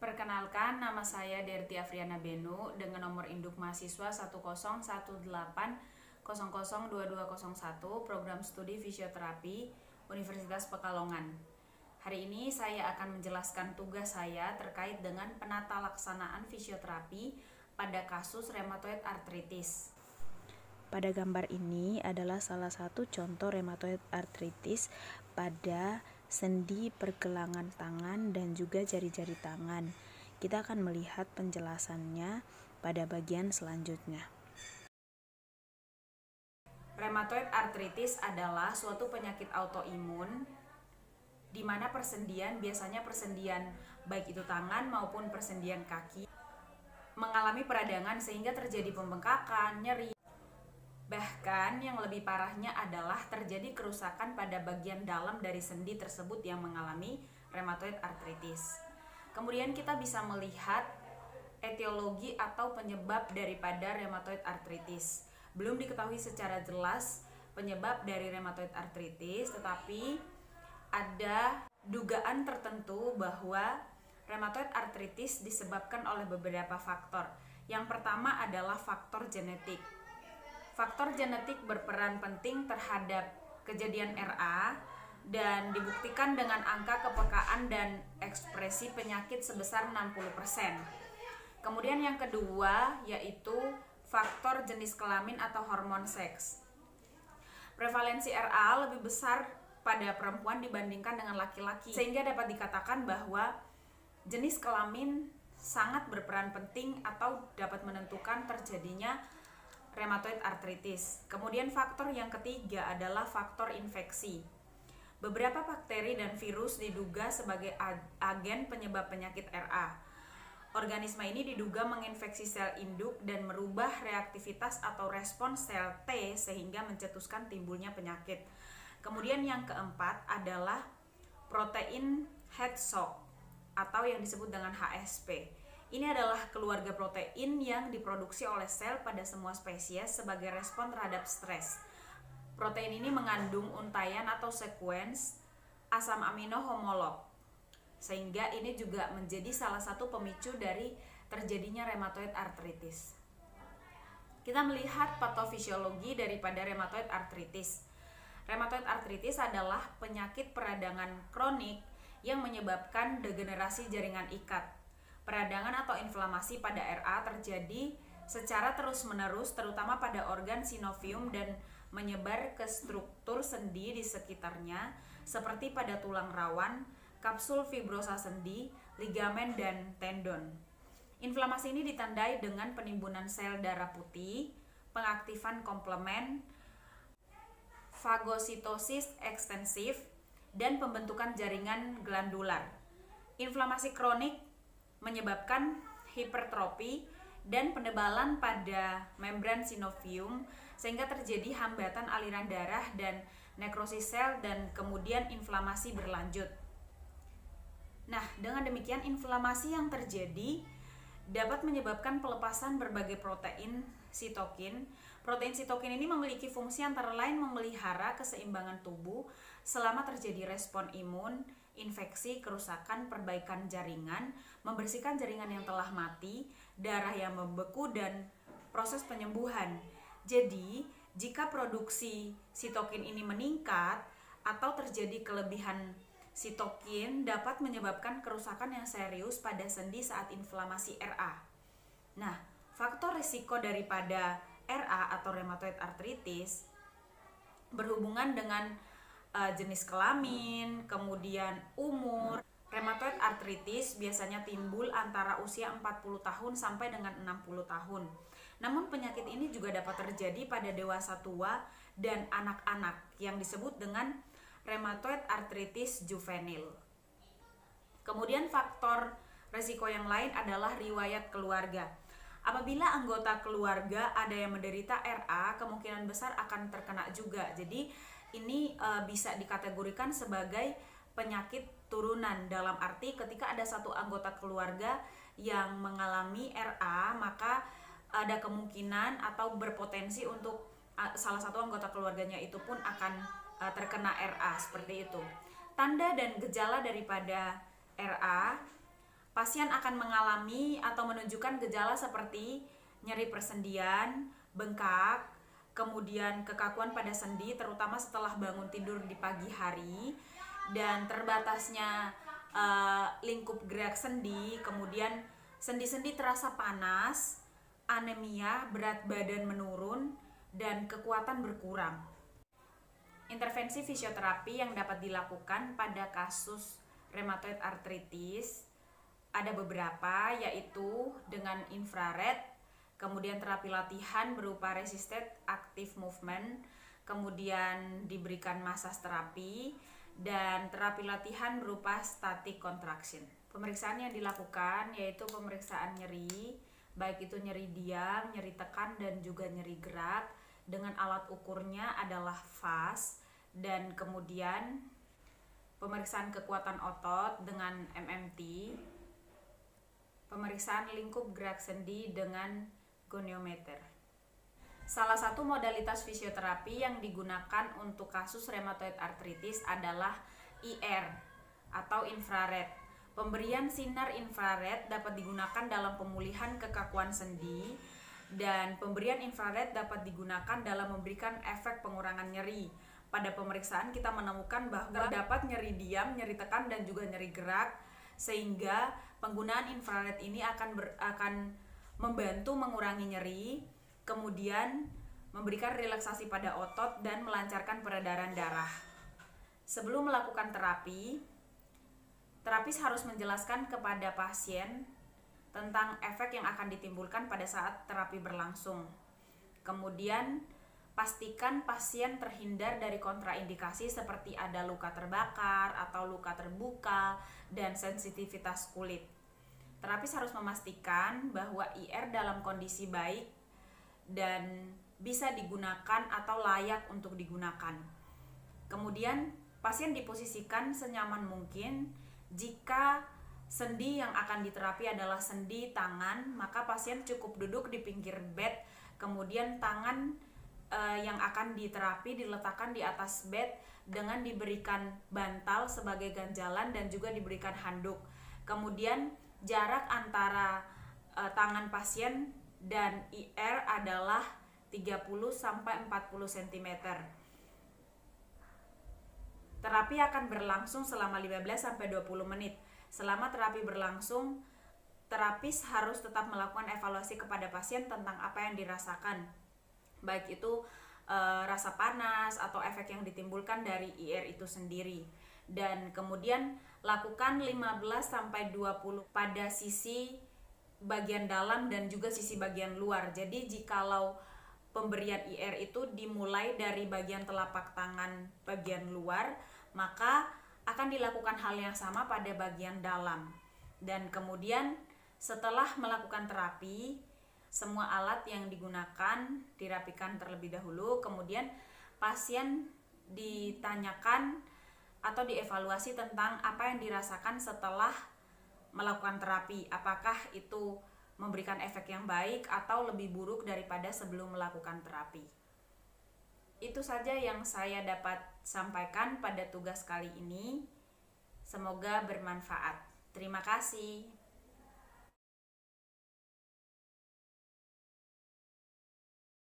Perkenalkan, nama saya Derti Afriana Benu dengan nomor induk mahasiswa 10180002201 Program Studi Fisioterapi Universitas Pekalongan. Hari ini saya akan menjelaskan tugas saya terkait dengan penata laksanaan fisioterapi pada kasus rheumatoid arthritis. Pada gambar ini adalah salah satu contoh rheumatoid arthritis pada sendi pergelangan tangan dan juga jari-jari tangan. Kita akan melihat penjelasannya pada bagian selanjutnya. Rheumatoid arthritis adalah suatu penyakit autoimun di mana persendian, biasanya persendian baik itu tangan maupun persendian kaki, mengalami peradangan sehingga terjadi pembengkakan, nyeri. Bahkan yang lebih parahnya adalah terjadi kerusakan pada bagian dalam dari sendi tersebut yang mengalami rheumatoid arthritis. Kemudian kita bisa melihat etiologi atau penyebab daripada rheumatoid arthritis. Belum diketahui secara jelas penyebab dari rheumatoid arthritis, tetapi ada dugaan tertentu bahwa rheumatoid arthritis disebabkan oleh beberapa faktor. Yang pertama adalah faktor genetik. Faktor genetik berperan penting terhadap kejadian RA dan dibuktikan dengan angka kepekaan dan ekspresi penyakit sebesar 60%. Kemudian yang kedua yaitu faktor jenis kelamin atau hormon seks. Prevalensi RA lebih besar pada perempuan dibandingkan dengan laki-laki, sehingga dapat dikatakan bahwa jenis kelamin sangat berperan penting atau dapat menentukan terjadinya rheumatoid arthritis. Kemudian faktor yang ketiga adalah faktor infeksi. Beberapa bakteri dan virus diduga sebagai agen penyebab penyakit RA. Organisme ini diduga menginfeksi sel induk dan merubah reaktivitas atau respons sel T sehingga mencetuskan timbulnya penyakit. Kemudian yang keempat adalah protein head shock atau yang disebut dengan HSP. Ini adalah keluarga protein yang diproduksi oleh sel pada semua spesies sebagai respon terhadap stres. Protein ini mengandung untaian atau sekuens asam amino homolog, sehingga ini juga menjadi salah satu pemicu dari terjadinya rheumatoid arthritis. Kita melihat patofisiologi daripada rheumatoid arthritis. Rheumatoid arthritis adalah penyakit peradangan kronik yang menyebabkan degenerasi jaringan ikat. Peradangan atau inflamasi pada RA terjadi secara terus-menerus terutama pada organ sinovium dan menyebar ke struktur sendi di sekitarnya seperti pada tulang rawan, kapsul fibrosa sendi, ligamen, dan tendon. Inflamasi ini ditandai dengan penimbunan sel darah putih, pengaktifan komplement, fagositosis ekstensif, dan pembentukan jaringan glandular. Inflamasi kronik menyebabkan hipertrofi dan penebalan pada membran sinovium sehingga terjadi hambatan aliran darah dan nekrosis sel dan kemudian inflamasi berlanjut. Nah, dengan demikian inflamasi yang terjadi dapat menyebabkan pelepasan berbagai protein sitokin. Protein sitokin ini memiliki fungsi antara lain memelihara keseimbangan tubuh selama terjadi respon imun, infeksi, kerusakan, perbaikan jaringan, membersihkan jaringan yang telah mati, darah yang membeku, dan proses penyembuhan. Jadi, jika produksi sitokin ini meningkat atau terjadi kelebihan sitokin dapat menyebabkan kerusakan yang serius pada sendi saat inflamasi RA. Nah, faktor risiko daripada RA atau rheumatoid arthritis berhubungan dengan jenis kelamin, kemudian umur. Rheumatoid arthritis biasanya timbul antara usia 40 tahun sampai dengan 60 tahun. Namun penyakit ini juga dapat terjadi pada dewasa tua dan anak-anak yang disebut dengan rheumatoid arthritis juvenil. Kemudian faktor risiko yang lain adalah riwayat keluarga. Apabila anggota keluarga ada yang menderita RA, kemungkinan besar akan terkena juga. Jadi ini bisa dikategorikan sebagai penyakit turunan, dalam arti ketika ada satu anggota keluarga yang mengalami RA, maka ada kemungkinan atau berpotensi untuk salah satu anggota keluarganya itu pun akan terkena RA, seperti itu. Tanda dan gejala daripada RA pasien akan mengalami atau menunjukkan gejala seperti nyeri persendian, bengkak, kemudian kekakuan pada sendi terutama setelah bangun tidur di pagi hari, dan terbatasnya lingkup gerak sendi, kemudian sendi-sendi terasa panas, anemia, berat badan menurun, dan kekuatan berkurang. Intervensi fisioterapi yang dapat dilakukan pada kasus rheumatoid arthritis ada beberapa, yaitu dengan infrared, kemudian terapi latihan berupa resisted active movement, kemudian diberikan massage terapi, dan terapi latihan berupa static contraction. Pemeriksaan yang dilakukan yaitu pemeriksaan nyeri, baik itu nyeri diam, nyeri tekan, dan juga nyeri gerak, dengan alat ukurnya adalah VAS, dan kemudian pemeriksaan kekuatan otot dengan MMT, pemeriksaan lingkup gerak sendi dengan goniometer. Salah satu modalitas fisioterapi yang digunakan untuk kasus rheumatoid arthritis adalah IR atau infrared. Pemberian sinar infrared dapat digunakan dalam pemulihan kekakuan sendi, dan pemberian infrared dapat digunakan dalam memberikan efek pengurangan nyeri. Pada pemeriksaan kita menemukan bahwa terdapat nyeri diam, nyeri tekan, dan juga nyeri gerak, sehingga penggunaan infrared ini akan membantu mengurangi nyeri, kemudian memberikan relaksasi pada otot dan melancarkan peredaran darah. Sebelum melakukan terapi, terapis harus menjelaskan kepada pasien tentang efek yang akan ditimbulkan pada saat terapi berlangsung. Kemudian pastikan pasien terhindar dari kontraindikasi seperti ada luka terbakar atau luka terbuka dan sensitivitas kulit. Terapis harus memastikan bahwa IR dalam kondisi baik dan bisa digunakan atau layak untuk digunakan. Kemudian pasien diposisikan senyaman mungkin. Jika sendi yang akan diterapi adalah sendi tangan, maka pasien cukup duduk di pinggir bed, kemudian tangan yang akan diterapi diletakkan di atas bed dengan diberikan bantal sebagai ganjalan dan juga diberikan handuk. Kemudian jarak antara tangan pasien dan IR adalah 30-40 cm. Terapi akan berlangsung selama 15-20 menit. Selama terapi berlangsung, terapis harus tetap melakukan evaluasi kepada pasien tentang apa yang dirasakan, baik itu rasa panas atau efek yang ditimbulkan dari IR itu sendiri. Dan kemudian lakukan 15-20 pada sisi bagian dalam dan juga sisi bagian luar. Jadi jikalau pemberian IR itu dimulai dari bagian telapak tangan bagian luar, maka akan dilakukan hal yang sama pada bagian dalam. Dan kemudian setelah melakukan terapi, semua alat yang digunakan dirapikan terlebih dahulu, kemudian pasien ditanyakan atau dievaluasi tentang apa yang dirasakan setelah melakukan terapi, apakah itu memberikan efek yang baik atau lebih buruk daripada sebelum melakukan terapi. Itu saja yang saya dapat sampaikan pada tugas kali ini. Semoga bermanfaat. Terima kasih.